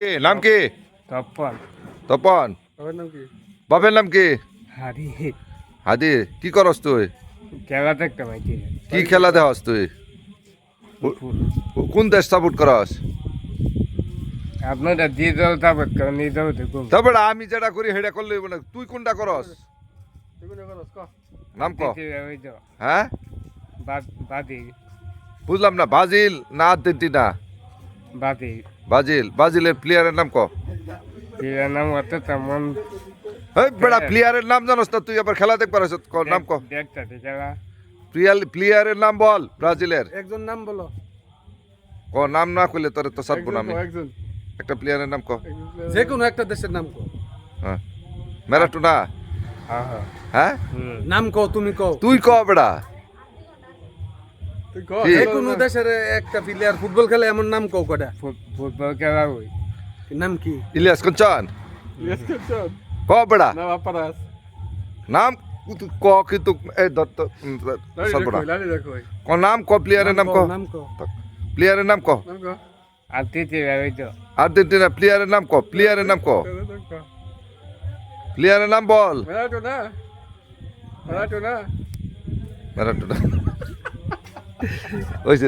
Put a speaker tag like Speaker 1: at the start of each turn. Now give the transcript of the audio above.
Speaker 1: নাম কি?
Speaker 2: তপন।
Speaker 1: তপন।
Speaker 2: ওর নাম কি?
Speaker 1: বাপের নাম কি?
Speaker 2: হারি।
Speaker 1: হাদি। কি করস তুই?
Speaker 2: খেলা দেখতে পাইছি।
Speaker 1: কি খেলা দেহস তুই? কোন দেশ সাপোর্ট করস?
Speaker 2: আপনারা যে দল তারপর নিয়ে যাবো দেখুন।
Speaker 1: তারপরে আমি যেটা করি সেটা করলে হইব না। তুই কোনটা করস? নাম ক। হ্যাঁ
Speaker 2: বাদি
Speaker 1: বুঝলাম না। ব্রাজিল না আর্জেন্টিনা?
Speaker 2: বাদি
Speaker 1: ব্রাজিলের প্লেয়ারের নাম ক।
Speaker 2: এর নাম হতো তেমন
Speaker 1: এই বেড়া প্লেয়ারের নাম জানোস না তুই? আবার খেলা দেখবার আসছ ক। নাম ক।
Speaker 2: দেখতে খেলা
Speaker 1: প্লেয়ারের নাম বল ব্রাজিলের।
Speaker 2: একজন নাম বলো।
Speaker 1: ক নাম না কইলে তোরে তো সারবো না আমি।
Speaker 2: একজন
Speaker 1: একটা প্লেয়ারের নাম ক।
Speaker 2: যে কোনো একটা দেশের নাম কো।
Speaker 1: হ্যাঁ ম্যারাডোনা।
Speaker 2: হ্যাঁ হ্যাঁ
Speaker 1: হ্যাঁ
Speaker 2: নাম কও তুমি কও।
Speaker 1: তুই ক বেড়া। কি?
Speaker 2: যে কোনো দেশের একটা প্লেয়ার ফুটবল খেলে এমন নাম কও কটা। ফুটবল খেলা হই নাম কি?
Speaker 1: ইলিয়াস কাঞ্চন। ক বেড়া নাম তুই ক কিন্তু এই দত্ত সারবো না। ক নাম ক প্লেয়ারের নাম ক।
Speaker 2: নাম কও।
Speaker 1: প্লেয়ারের নাম ক।
Speaker 2: আর তৃতীয় হইতো
Speaker 1: আর্জেন্টিনা প্লেয়ারের নাম ক। প্লেয়ারের নাম ক। প্লেয়ারের নাম বল। ম্যারাডোনা। ওই যে